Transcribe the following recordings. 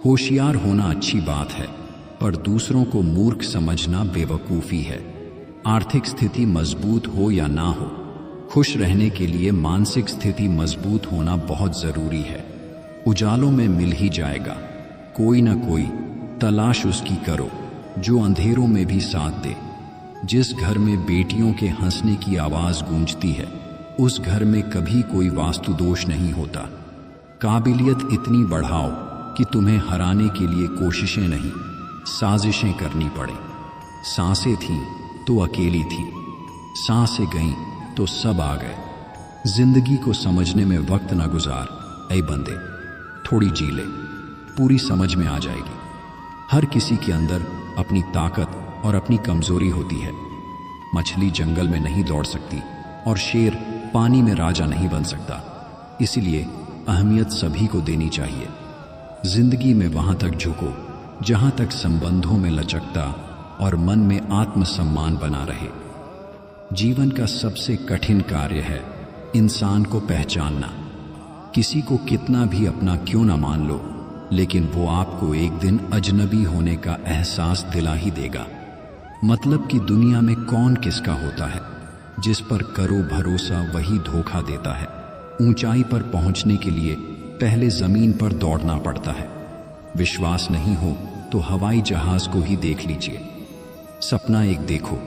होशियार होना अच्छी बात है, पर दूसरों को मूर्ख समझना बेवकूफ़ी है। आर्थिक स्थिति मजबूत हो या ना हो, खुश रहने के लिए मानसिक स्थिति मजबूत होना बहुत ज़रूरी है। उजालों में मिल ही जाएगा, कोई ना कोई तलाश उसकी करो जो अंधेरों में भी साथ दे। जिस घर में बेटियों के हंसने की आवाज़ गूंजती है, उस घर में कभी कोई वास्तु दोष नहीं होता। काबिलियत इतनी बढ़ाओ कि तुम्हें हराने के लिए कोशिशें नहीं, साजिशें करनी पड़े। सांसें थीं तो अकेली थी, सांसें गईं तो सब आ गए। जिंदगी को समझने में वक्त ना गुजार ऐ बंदे, थोड़ी जी ले, पूरी समझ में आ जाएगी। हर किसी के अंदर अपनी ताकत और अपनी कमजोरी होती है। मछली जंगल में नहीं दौड़ सकती और शेर पानी में राजा नहीं बन सकता। इसीलिए अहमियत सभी को देनी चाहिए। जिंदगी में वहां तक झुको जहां तक संबंधों में लचकता और मन में आत्मसम्मान बना रहे। जीवन का सबसे कठिन कार्य है इंसान को पहचानना। किसी को कितना भी अपना क्यों ना मान लो, लेकिन वो आपको एक दिन अजनबी होने का एहसास दिला ही देगा। मतलब कि दुनिया में कौन किसका होता है, जिस पर करो भरोसा वही धोखा देता है। ऊंचाई पर पहुंचने के लिए पहले जमीन पर दौड़ना पड़ता है। विश्वास नहीं हो तो हवाई जहाज को ही देख लीजिए। सपना एक देखो,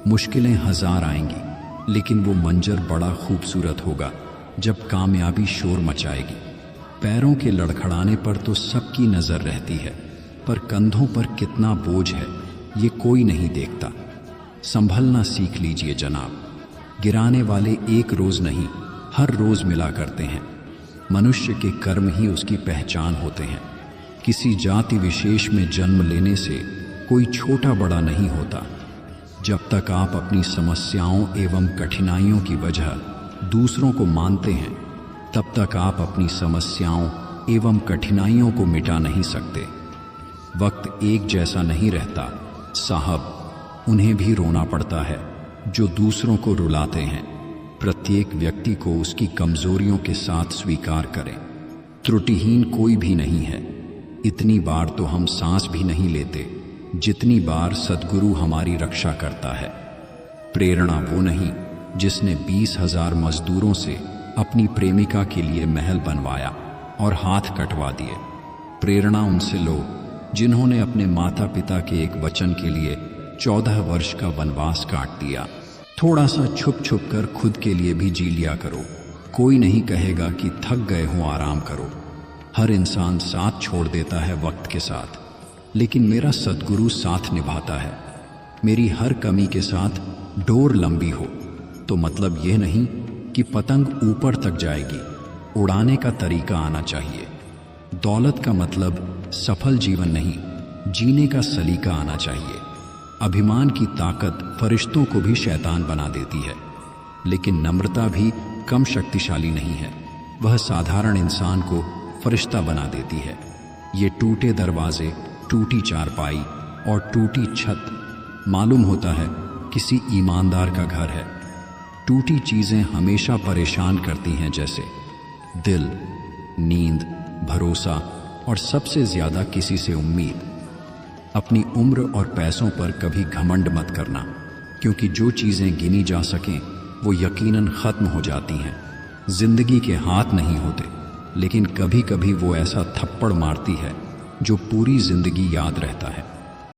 मुश्किलें हजार आएंगी, लेकिन वो मंजर बड़ा खूबसूरत होगा जब कामयाबी शोर मचाएगी। पैरों के लड़खड़ाने पर तो सबकी नजर रहती है, पर कंधों पर कितना बोझ है ये कोई नहीं देखता। संभलना सीख लीजिए जनाब। गिराने वाले एक रोज नहीं, हर रोज मिला करते हैं। मनुष्य के कर्म ही उसकी पहचान होते हैं। किसी जाति विशेष में जन्म लेने से कोई छोटा बड़ा नहीं होता। जब तक आप अपनी समस्याओं एवं कठिनाइयों की वजह दूसरों को मानते हैं, तब तक आप अपनी समस्याओं एवं कठिनाइयों को मिटा नहीं सकते। वक्त एक जैसा नहीं रहता साहब, उन्हें भी रोना पड़ता है जो दूसरों को रुलाते हैं। प्रत्येक व्यक्ति को उसकी कमजोरियों के साथ स्वीकार करें। त्रुटिहीन कोई भी नहीं है। इतनी बार तो हम सांस भी नहीं लेते जितनी बार सद्गुरु हमारी रक्षा करता है। प्रेरणा वो नहीं जिसने 20,000 मजदूरों से अपनी प्रेमिका के लिए महल बनवाया और हाथ कटवा दिए। प्रेरणा उनसे लो जिन्होंने अपने माता पिता के एक वचन के लिए 14 वर्ष का वनवास काट दिया। थोड़ा सा छुप छुप कर खुद के लिए भी जी लिया करो। कोई नहीं कहेगा कि थक गए हो आराम करो। हर इंसान साथ छोड़ देता है वक्त के साथ, लेकिन मेरा सद्गुरु साथ निभाता है। मेरी हर कमी के साथ डोर लंबी हो तो मतलब यह नहीं कि पतंग ऊपर तक जाएगी। उड़ाने का तरीका आना चाहिए। दौलत का मतलब सफल जीवन नहीं, जीने का सलीका आना चाहिए। अभिमान की ताकत फरिश्तों को भी शैतान बना देती है, लेकिन नम्रता भी कम शक्तिशाली नहीं है। वह साधारण इंसान को फरिश्ता बना देती है। ये टूटे दरवाजे, टूटी चारपाई और टूटी छत मालूम होता है किसी ईमानदार का घर है। टूटी चीजें हमेशा परेशान करती हैं, जैसे दिल, नींद, भरोसा और सबसे ज्यादा किसी से उम्मीद। अपनी उम्र और पैसों पर कभी घमंड मत करना, क्योंकि जो चीजें गिनी जा सकें वो यकीनन खत्म हो जाती हैं। जिंदगी के हाथ नहीं होते, लेकिन कभी कभी वो ऐसा थप्पड़ मारती है जो पूरी जिंदगी याद रहता है।